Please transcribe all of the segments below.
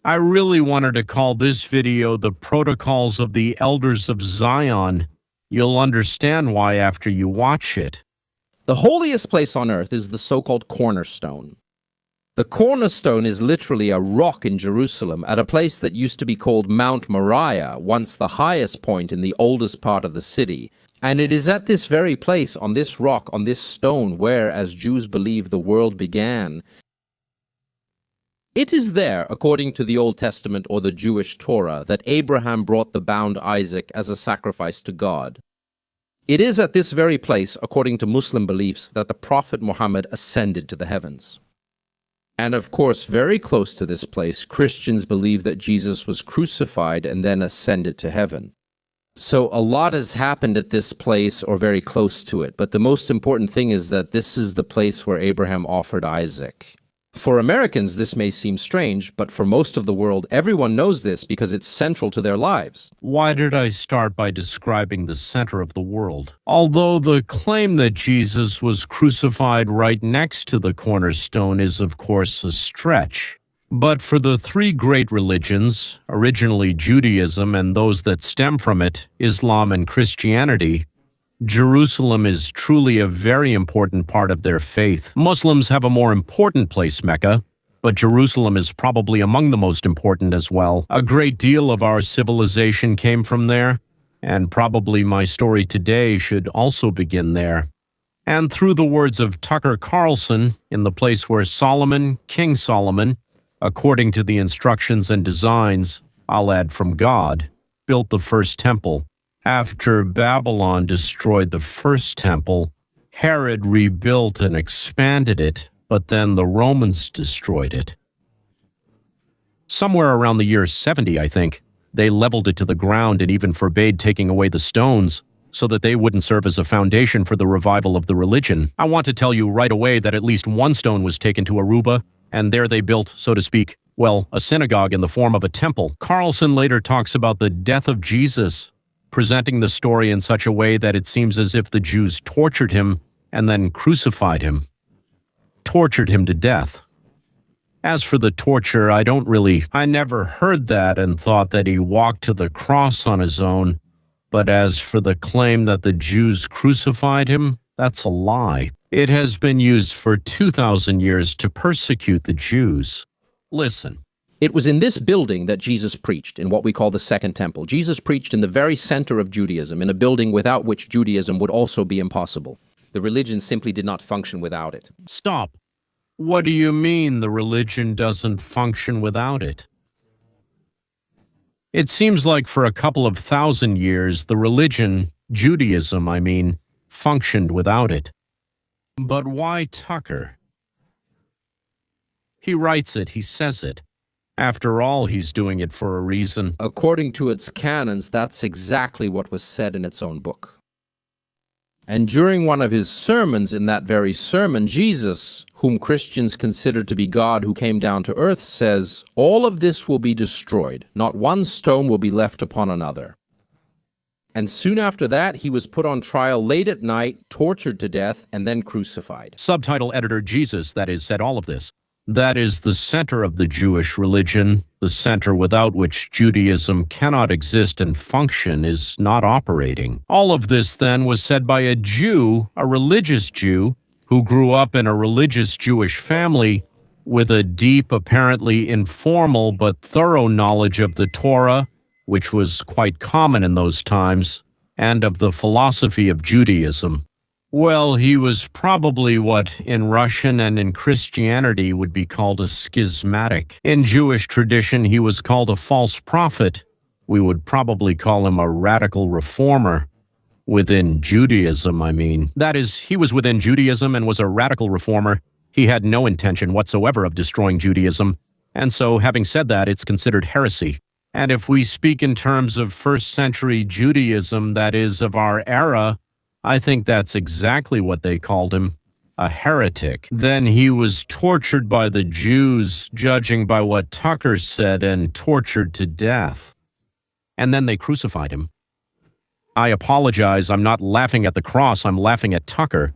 I really wanted to call this video The Protocols of the Elders of Zion. You'll understand why after you watch it. The holiest place on earth is the so-called Cornerstone. The Cornerstone is literally a rock in Jerusalem at a place that used to be called Mount Moriah, once the highest point in the oldest part of the city. And it is at this very place, on this rock, on this stone, where, as Jews believe, the world began. It is there, according to the Old Testament or the Jewish Torah, that Abraham brought the bound Isaac as a sacrifice to God. It is at this very place, according to Muslim beliefs, that the Prophet Muhammad ascended to the heavens. And of course, very close to this place, Christians believe that Jesus was crucified and then ascended to heaven. So a lot has happened at this place or very close to it, but the most important thing is that this is the place where Abraham offered Isaac. For Americans, this may seem strange, but for most of the world, everyone knows this because it's central to their lives. Why did I start by describing the center of the world? Although the claim that Jesus was crucified right next to the cornerstone is, of course, a stretch. But for the three great religions, originally Judaism and those that stem from it, Islam and Christianity, Jerusalem is truly a very important part of their faith. Muslims have a more important place, Mecca, but Jerusalem is probably among the most important as well. A great deal of our civilization came from there, and probably my story today should also begin there. And through the words of Tucker Carlson, in the place where Solomon, King Solomon, according to the instructions and designs, I'll add from God, built the first temple. After Babylon destroyed the first temple, Herod rebuilt and expanded it, but then the Romans destroyed it. Somewhere around the year 70, I think, they leveled it to the ground and even forbade taking away the stones so that they wouldn't serve as a foundation for the revival of the religion. I want to tell you right away that at least one stone was taken to Aruba, and there they built, so to speak, well, a synagogue in the form of a temple. Carlson later talks about the death of Jesus, presenting the story in such a way that it seems as if the Jews tortured him and then crucified him, tortured him to death. As for the torture, I never heard that and thought that he walked to the cross on his own, but as for the claim that the Jews crucified him, that's a lie. It has been used for 2,000 years to persecute the Jews. Listen. It was in this building that Jesus preached, in what we call the Second Temple. Jesus preached in the very center of Judaism, in a building without which Judaism would also be impossible. The religion simply did not function without it. Stop. What do you mean the religion doesn't function without it? It seems like for a couple of thousand years, the religion, Judaism, functioned without it. But why Tucker? He writes it, he says it. After all, he's doing it for a reason. According to its canons, that's exactly what was said in its own book. And during one of his sermons, in that very sermon, Jesus, whom Christians consider to be God who came down to earth, says, "All of this will be destroyed. Not one stone will be left upon another." And soon after that, he was put on trial late at night, tortured to death, and then crucified. Subtitle editor Jesus, that is, said all of this. That is the center of the Jewish religion, the center without which Judaism cannot exist and function, is not operating. All of this, then, was said by a Jew, a religious Jew, who grew up in a religious Jewish family with a deep, apparently informal but thorough knowledge of the Torah, which was quite common in those times, and of the philosophy of Judaism. Well, he was probably what in Russian and in Christianity would be called a schismatic. In Jewish tradition, he was called a false prophet. We would probably call him a radical reformer. Within Judaism, That is, he was within Judaism and was a radical reformer. He had no intention whatsoever of destroying Judaism. And so, having said that, it's considered heresy. And if we speak in terms of first-century Judaism, that is, of our era, I think that's exactly what they called him, a heretic. Then he was tortured by the Jews, judging by what Tucker said, and tortured to death. And then they crucified him. I apologize, I'm not laughing at the cross, I'm laughing at Tucker.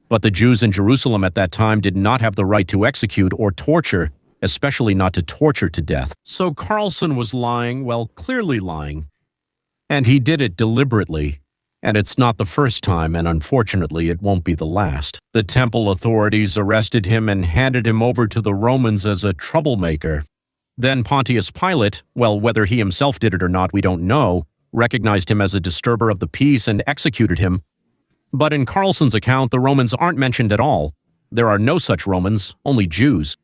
But the Jews in Jerusalem at that time did not have the right to execute or torture, especially not to torture to death. So Carlson was lying, well, clearly lying. And he did it deliberately. And it's not the first time, and unfortunately it won't be the last. The temple authorities arrested him and handed him over to the Romans as a troublemaker. Then Pontius Pilate, well, whether he himself did it or not, we don't know, recognized him as a disturber of the peace and executed him. But in Carlson's account, the Romans aren't mentioned at all. There are no such Romans, only Jews.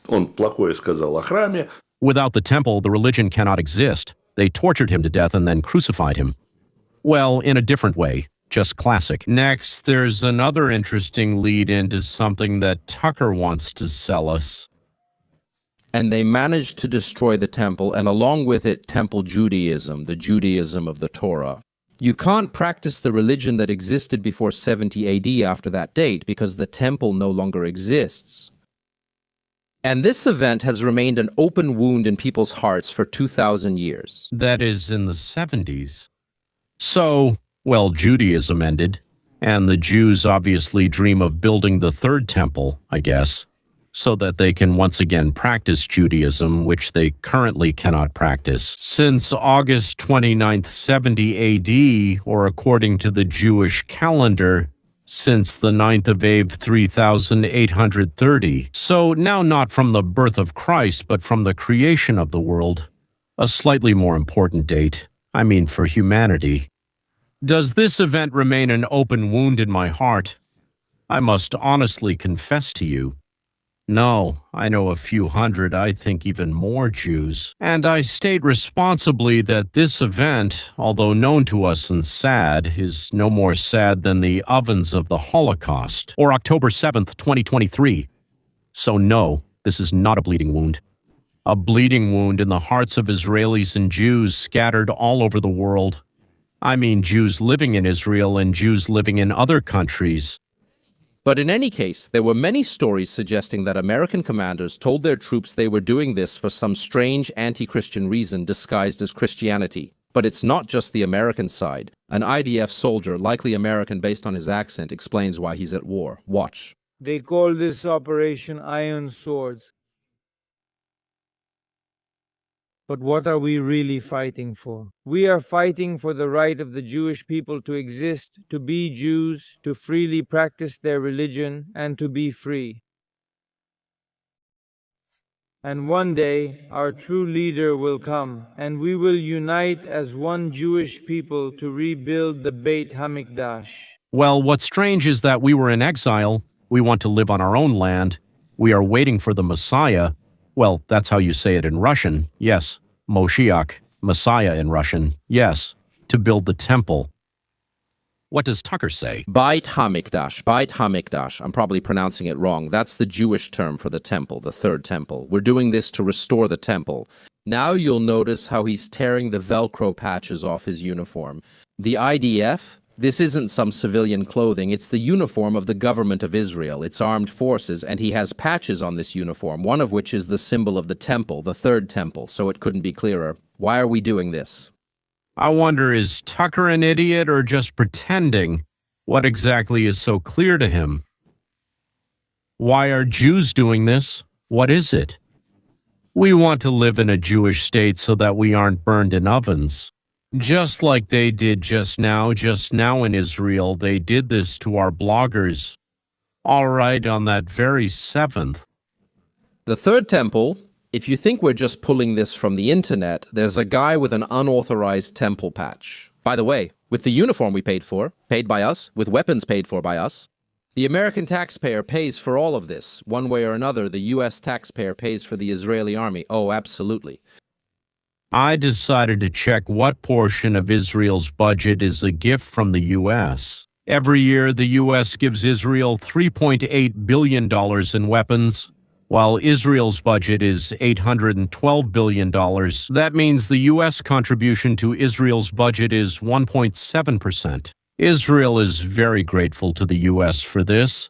Он плохое сказал о храме. Without the temple, the religion cannot exist. They tortured him to death and then crucified him. Well, in a different way. Just classic. Next, there's another interesting lead into something that Tucker wants to sell us. And they managed to destroy the temple, and along with it, Temple Judaism, the Judaism of the Torah. You can't practice the religion that existed before 70 AD after that date because the temple no longer exists. And this event has remained an open wound in people's hearts for 2,000 years. That is in the 70s. So, well, Judaism ended, and the Jews obviously dream of building the third temple, I guess, so that they can once again practice Judaism, which they currently cannot practice. Since August 29th, 70 AD, or according to the Jewish calendar, since the 9th of Av 3830. So now not from the birth of Christ, but from the creation of the world. A slightly more important date. I mean, for humanity. Does this event remain an open wound in my heart? I must honestly confess to you. No, I know a few hundred, I think even more Jews. And I state responsibly that this event, although known to us and sad, is no more sad than the ovens of the Holocaust, or October 7th, 2023. So no, this is not a bleeding wound. A bleeding wound in the hearts of Israelis and Jews scattered all over the world. I mean Jews living in Israel and Jews living in other countries. But in any case, there were many stories suggesting that American commanders told their troops they were doing this for some strange anti-Christian reason disguised as Christianity. But it's not just the American side. An IDF soldier, likely American based on his accent, explains why he's at war. Watch. They call this operation Iron Swords. But what are we really fighting for? We are fighting for the right of the Jewish people to exist, to be Jews, to freely practice their religion, and to be free. And one day, our true leader will come, and we will unite as one Jewish people to rebuild the Beit HaMikdash. Well, what's strange is that we were in exile. We want to live on our own land. We are waiting for the Messiah. Well, that's how you say it in Russian, yes. Moshiach, Messiah in Russian, yes. To build the temple. What does Tucker say? Beit HaMikdash, Beit HaMikdash. I'm probably pronouncing it wrong. That's the Jewish term for the temple, the third temple. We're doing this to restore the temple. Now you'll notice how he's tearing the Velcro patches off his uniform. The IDF? This isn't some civilian clothing, it's the uniform of the government of Israel, its armed forces, and he has patches on this uniform, one of which is the symbol of the temple, the third temple, so it couldn't be clearer. Why are we doing this? I wonder, is Tucker an idiot or just pretending? What exactly is so clear to him? Why are Jews doing this? What is it? We want to live in a Jewish state so that we aren't burned in ovens. Just like they did just now in Israel, they did this to our bloggers. All right, on that very 7th. The third temple, if you think we're just pulling this from the internet, there's a guy with an unauthorized temple patch. By the way, with the uniform we paid for, paid by us, with weapons paid for by us, the American taxpayer pays for all of this. One way or another, the U.S. taxpayer pays for the Israeli army. Oh, absolutely. I decided to check what portion of Israel's budget is a gift from the U.S. Every year, the U.S. gives Israel $3.8 billion in weapons, while Israel's budget is $812 billion. That means the U.S. contribution to Israel's budget is 1.7%. Israel is very grateful to the U.S. for this,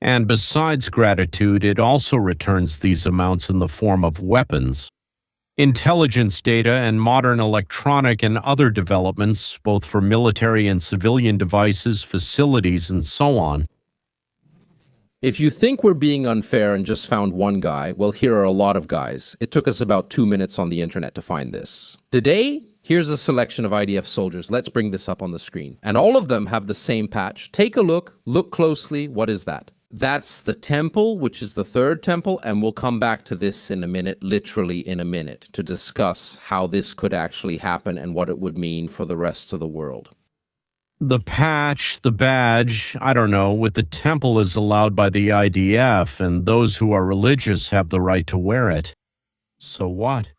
and besides gratitude, it also returns these amounts in the form of weapons. Intelligence data and modern electronic and other developments, both for military and civilian devices, facilities, and so on. If you think we're being unfair and just found one guy, well, here are a lot of guys. It took us about 2 minutes on the internet to find this. Today, here's a selection of IDF soldiers. Let's bring this up on the screen. And all of them have the same patch. Take a look closely. What is that? That's the temple, which is the third temple, and we'll come back to this in a minute, literally in a minute, to discuss how this could actually happen and what it would mean for the rest of the world. The patch, the badge, I don't know, with the temple is allowed by the IDF, and those who are religious have the right to wear it. So what?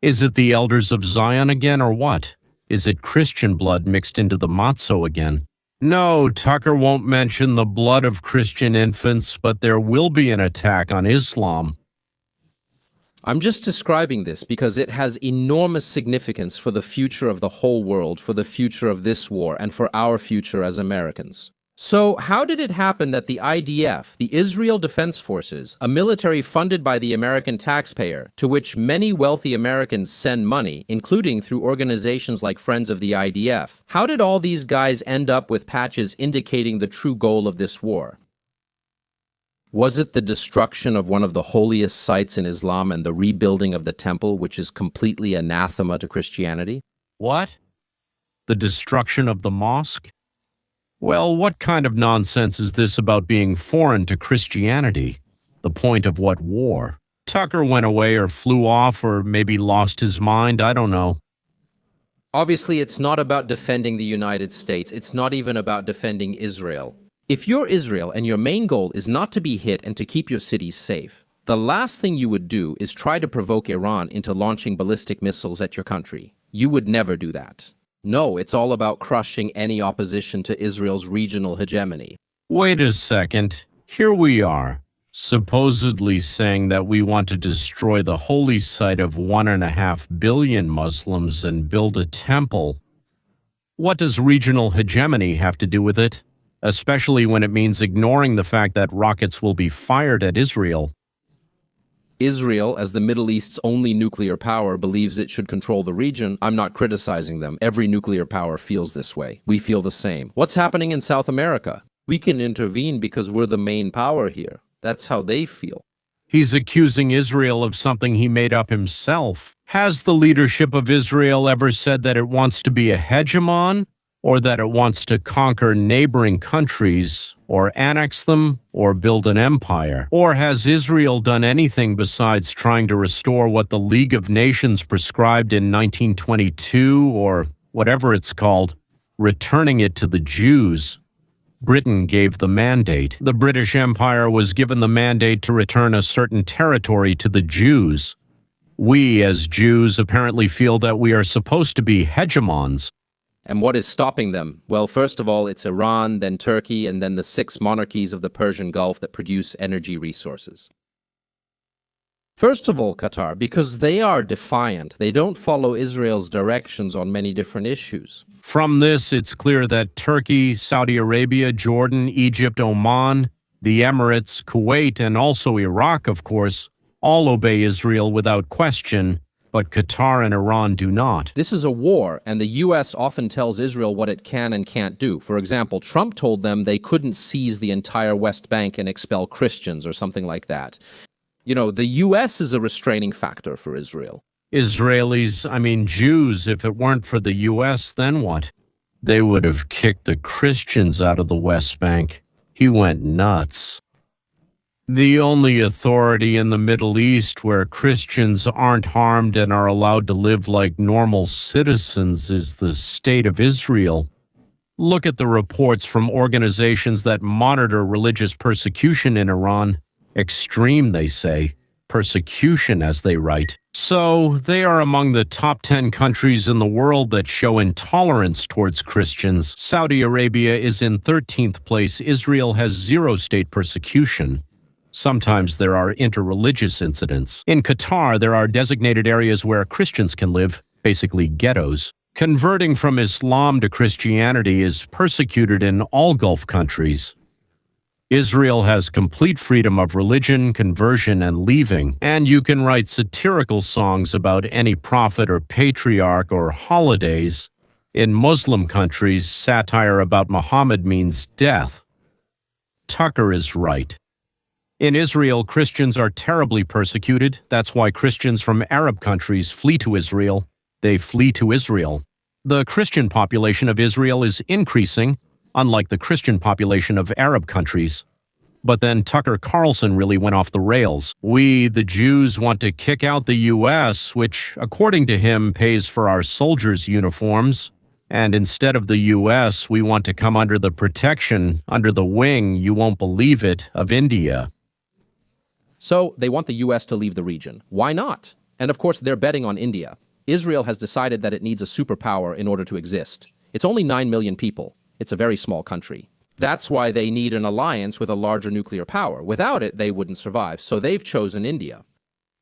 Is it the elders of Zion again, or what? Is it Christian blood mixed into the matzo again? No, Tucker won't mention the blood of Christian infants, but there will be an attack on Islam. I'm just describing this because it has enormous significance for the future of the whole world, for the future of this war, and for our future as Americans. So, how did it happen that the IDF, the Israel Defense Forces, a military funded by the American taxpayer, to which many wealthy Americans send money, including through organizations like Friends of the IDF, how did all these guys end up with patches indicating the true goal of this war? Was it the destruction of one of the holiest sites in Islam and the rebuilding of the temple, which is completely anathema to Christianity? What? The destruction of the mosque? Well, what kind of nonsense is this about being foreign to Christianity? The point of what war? Tucker went away or flew off or maybe lost his mind, I don't know. Obviously, it's not about defending the United States. It's not even about defending Israel. If you're Israel and your main goal is not to be hit and to keep your cities safe, the last thing you would do is try to provoke Iran into launching ballistic missiles at your country. You would never do that. No, it's all about crushing any opposition to Israel's regional hegemony. Wait a second. Here we are, supposedly saying that we want to destroy the holy site of 1.5 billion Muslims and build a temple. What does regional hegemony have to do with it? Especially when it means ignoring the fact that rockets will be fired at Israel. Israel, as the Middle East's only nuclear power, believes it should control the region. I'm not criticizing them. Every nuclear power feels this way. We feel the same. What's happening in South America? We can intervene because we're the main power here. That's how they feel. He's accusing Israel of something he made up himself. Has the leadership of Israel ever said that it wants to be a hegemon? Or that it wants to conquer neighboring countries, or annex them, or build an empire? Or has Israel done anything besides trying to restore what the League of Nations prescribed in 1922, or whatever it's called, returning it to the Jews? Britain gave the mandate. The British Empire was given the mandate to return a certain territory to the Jews. We, as Jews, apparently feel that we are supposed to be hegemons. And what is stopping them? Well, first of all, it's Iran, then Turkey, and then the 6 monarchies of the Persian Gulf that produce energy resources. First of all, Qatar, because they are defiant. They don't follow Israel's directions on many different issues. From this, it's clear that Turkey, Saudi Arabia, Jordan, Egypt, Oman, the Emirates, Kuwait, and also Iraq, of course, all obey Israel without question, but Qatar and Iran do not. This is a war, and the U.S. often tells Israel what it can and can't do. For example, Trump told them they couldn't seize the entire West Bank and expel Christians or something like that. You know, the U.S. is a restraining factor for Israel. Israelis, Jews, if it weren't for the U.S., then what? They would have kicked the Christians out of the West Bank. He went nuts. The only authority in the Middle East where Christians aren't harmed and are allowed to live like normal citizens is the State of Israel. Look at the reports from organizations that monitor religious persecution in Iran. Extreme, they say. Persecution, as they write. So, they are among the top 10 countries in the world that show intolerance towards Christians. Saudi Arabia is in 13th place. Israel has 0 state persecution. Sometimes there are interreligious incidents. In Qatar, there are designated areas where Christians can live, basically ghettos. Converting from Islam to Christianity is persecuted in all Gulf countries. Israel has complete freedom of religion, conversion, and leaving, and you can write satirical songs about any prophet or patriarch or holidays. In Muslim countries, satire about Muhammad means death. Tucker is right. In Israel, Christians are terribly persecuted. That's why Christians from Arab countries flee to Israel. They flee to Israel. The Christian population of Israel is increasing, unlike the Christian population of Arab countries. But then Tucker Carlson really went off the rails. We, the Jews, want to kick out the U.S., which, according to him, pays for our soldiers' uniforms. And instead of the U.S., we want to come under the protection, under the wing, you won't believe it, of India. So they want the U.S. to leave the region. Why not? And of course, they're betting on India. Israel has decided that it needs a superpower in order to exist. It's only 9 million people. It's a very small country. That's why they need an alliance with a larger nuclear power. Without it, they wouldn't survive. So they've chosen India.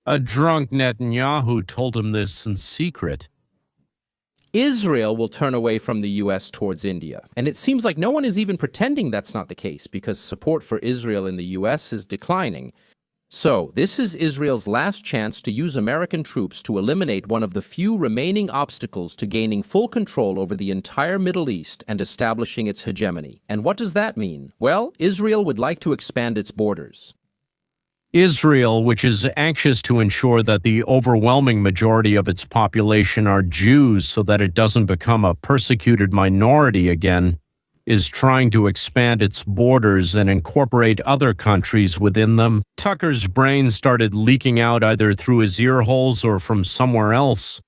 A drunk Netanyahu told him this in secret. Israel will turn away from the U.S. towards India. And it seems like no one is even pretending that's not the case, because support for Israel in the U.S. is declining. So, this is Israel's last chance to use American troops to eliminate one of the few remaining obstacles to gaining full control over the entire Middle East and establishing its hegemony. And what does that mean? Well, Israel would like to expand its borders. Israel, which is anxious to ensure that the overwhelming majority of its population are Jews so that it doesn't become a persecuted minority again, is trying to expand its borders and incorporate other countries within them. Tucker's brain started leaking out either through his ear holes or from somewhere else.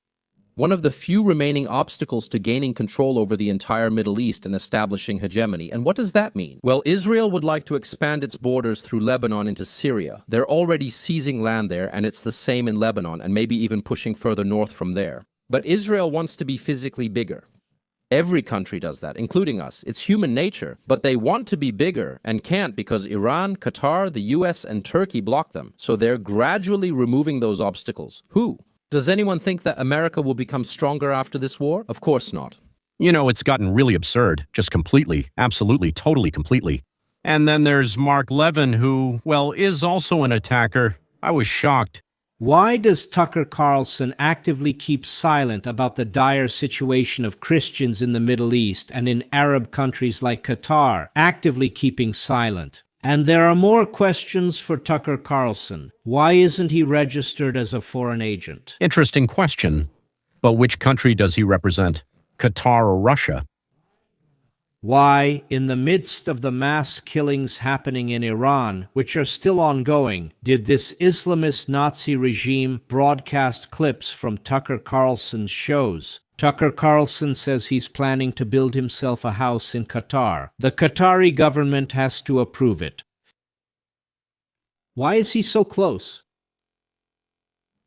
One of the few remaining obstacles to gaining control over the entire Middle East and establishing hegemony. And what does that mean? Well, Israel would like to expand its borders through Lebanon into Syria. They're already seizing land there, and it's the same in Lebanon, and maybe even pushing further north from there. But Israel wants to be physically bigger. Every country does that, including us. It's human nature. But they want to be bigger and can't because Iran, Qatar, the US, and Turkey block them. So they're gradually removing those obstacles. Who? Does anyone think that America will become stronger after this war? Of course not. You know, it's gotten really absurd. Just completely. Absolutely. Totally completely. And then there's Mark Levin, who, well, is also an attacker. I was shocked. Why does Tucker Carlson actively keep silent about the dire situation of Christians in the Middle East and in Arab countries like Qatar, actively keeping silent? And there are more questions for Tucker Carlson. Why isn't he registered as a foreign agent? Interesting question. But which country does he represent? Qatar or Russia? Why, in the midst of the mass killings happening in Iran, which are still ongoing, did this Islamist Nazi regime broadcast clips from Tucker Carlson's shows? Tucker Carlson says he's planning to build himself a house in Qatar. The Qatari government has to approve it. Why is he so close?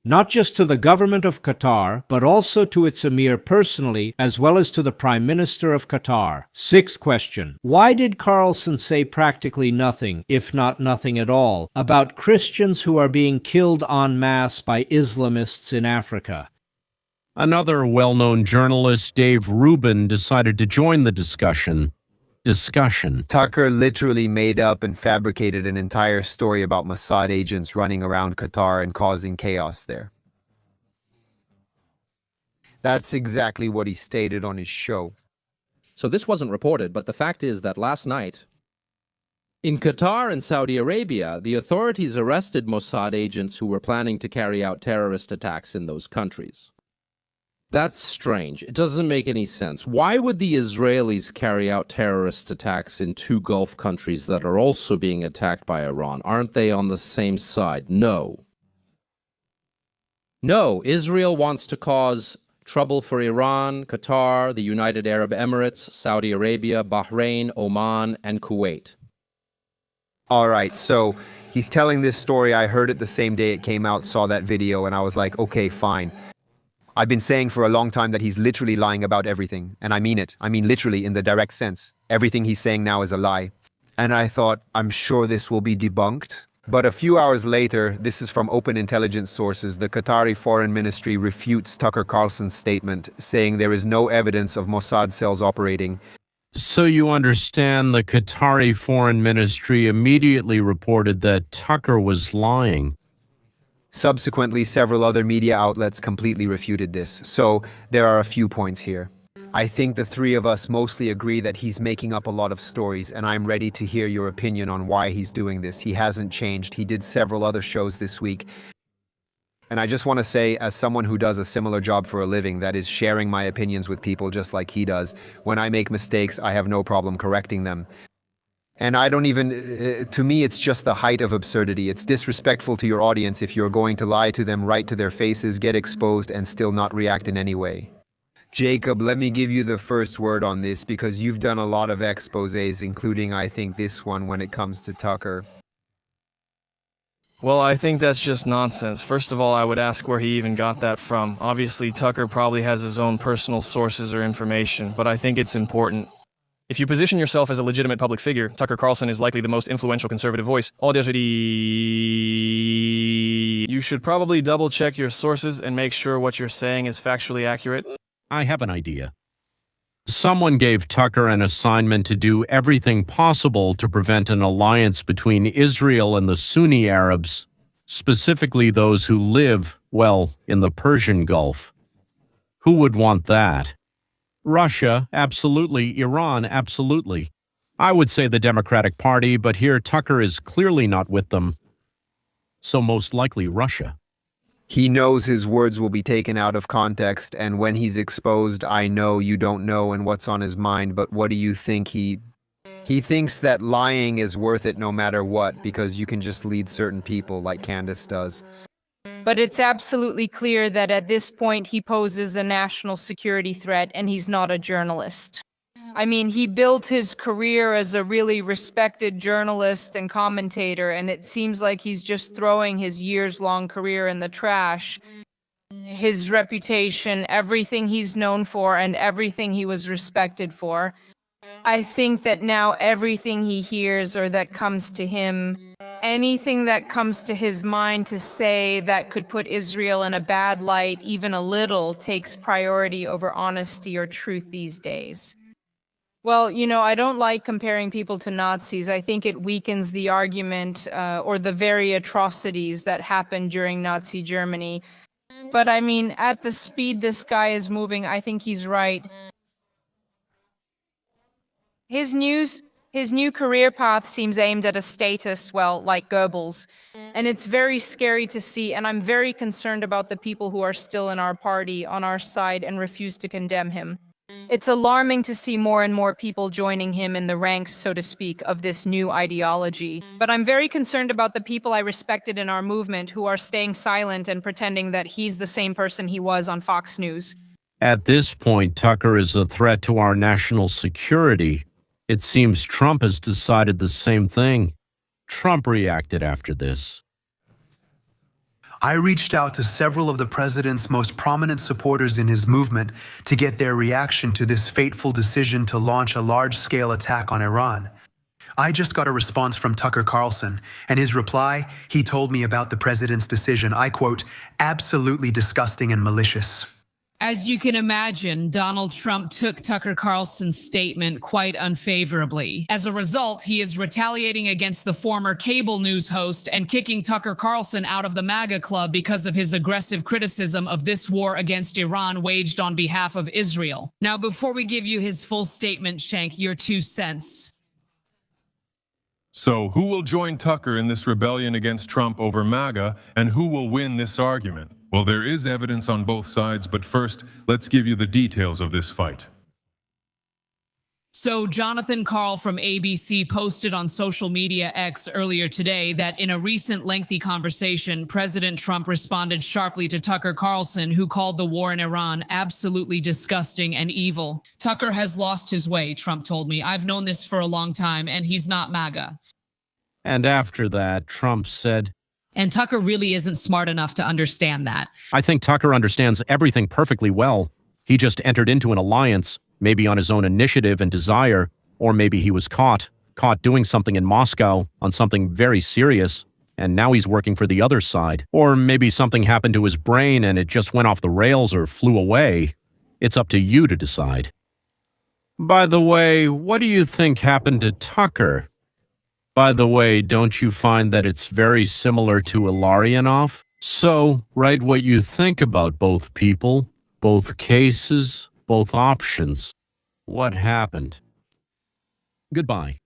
Not just to the government of Qatar, but also to its emir personally, as well as to the Prime Minister of Qatar. Sixth question. Why did Carlson say practically nothing, if not nothing at all, about Christians who are being killed en masse by Islamists in Africa? Another well-known journalist, Dave Rubin, decided to join the discussion. Tucker literally made up and fabricated an entire story about Mossad agents running around Qatar and causing chaos there. That's exactly what he stated on his show. So this wasn't reported, but the fact is that last night, in Qatar and Saudi Arabia, the authorities arrested Mossad agents who were planning to carry out terrorist attacks in those countries. That's strange. It doesn't make any sense. Why would the Israelis carry out terrorist attacks in two Gulf countries that are also being attacked by Iran? Aren't they on the same side? No. No, Israel wants to cause trouble for Iran, Qatar, the United Arab Emirates, Saudi Arabia, Bahrain, Oman, and Kuwait. All right, so he's telling this story. I heard it the same day it came out, saw that video, and I was like, okay, fine. I've been saying for a long time that he's literally lying about everything, and I mean it. I mean literally in the direct sense. Everything he's saying now is a lie. And I thought, I'm sure this will be debunked. But a few hours later, this is from open intelligence sources, the Qatari Foreign Ministry refutes Tucker Carlson's statement, saying there is no evidence of Mossad cells operating. So you understand the Qatari Foreign Ministry immediately reported that Tucker was lying. Subsequently, several other media outlets completely refuted this. So there are a few points here. I think the three of us mostly agree that he's making up a lot of stories, and I'm ready to hear your opinion on why he's doing this. He hasn't changed. He did several other shows this week. And I just want to say, as someone who does a similar job for a living, that is sharing my opinions with people just like he does, when I make mistakes, I have no problem correcting them. And I don't even, to me, it's just the height of absurdity. It's disrespectful to your audience if you're going to lie to them right to their faces, get exposed, and still not react in any way. Jacob, let me give you the first word on this because you've done a lot of exposés, including, I think, this one when it comes to Tucker. Well, I think that's just nonsense. First of all, I would ask where he even got that from. Obviously, Tucker probably has his own personal sources or information, but I think it's important. If you position yourself as a legitimate public figure, Tucker Carlson is likely the most influential conservative voice. You should probably double-check your sources and make sure what you're saying is factually accurate. I have an idea. Someone gave Tucker an assignment to do everything possible to prevent an alliance between Israel and the Sunni Arabs, specifically those who live, well, in the Persian Gulf. Who would want that? Russia, absolutely. Iran, absolutely. I would say the Democratic Party, but here Tucker is clearly not with them. So most likely Russia. He knows his words will be taken out of context, and when he's exposed, I know you don't know and what's on his mind, but what do you think he thinks that lying is worth it no matter what, because you can just lead certain people like Candace does. But it's absolutely clear that at this point he poses a national security threat and he's not a journalist. I mean, he built his career as a really respected journalist and commentator, and it seems like he's just throwing his years-long career in the trash. His reputation, everything he's known for, and everything he was respected for. I think that now everything he hears or that comes to him, anything that comes to his mind to say that could put Israel in a bad light, even a little, takes priority over honesty or truth these days. Well, you know, I don't like comparing people to Nazis. I think it weakens the argument or the very atrocities that happened during Nazi Germany. But I mean, at the speed this guy is moving, I think he's right. His new career path seems aimed at a status, well, like Goebbels. And it's very scary to see, and I'm very concerned about the people who are still in our party, on our side, and refuse to condemn him. It's alarming to see more and more people joining him in the ranks, so to speak, of this new ideology. But I'm very concerned about the people I respected in our movement who are staying silent and pretending that he's the same person he was on Fox News. At this point, Tucker is a threat to our national security. It seems Trump has decided the same thing. Trump reacted after this. I reached out to several of the president's most prominent supporters in his movement to get their reaction to this fateful decision to launch a large-scale attack on Iran. I just got a response from Tucker Carlson, and his reply, he told me about the president's decision, I quote, absolutely disgusting and malicious. As you can imagine, Donald Trump took Tucker Carlson's statement quite unfavorably. As a result, he is retaliating against the former cable news host and kicking Tucker Carlson out of the MAGA club because of his aggressive criticism of this war against Iran waged on behalf of Israel. Now, before we give you his full statement, Shank, your 2 cents. So who will join Tucker in this rebellion against Trump over MAGA, and who will win this argument? Well, there is evidence on both sides, but first, let's give you the details of this fight. So Jonathan Karl from ABC posted on social media X earlier today that in a recent lengthy conversation, President Trump responded sharply to Tucker Carlson, who called the war in Iran absolutely disgusting and evil. Tucker has lost his way, Trump told me. I've known this for a long time, and he's not MAGA. And after that, Trump said, and Tucker really isn't smart enough to understand that. I think Tucker understands everything perfectly well. He just entered into an alliance, maybe on his own initiative and desire, or maybe he was caught doing something in Moscow on something very serious, and now he's working for the other side. Or maybe something happened to his brain and it just went off the rails or flew away. It's up to you to decide. By the way, what do you think happened to Tucker? By the way, don't you find that it's very similar to Ilarionov? So, write what you think about both people, both cases, both options. What happened? Goodbye.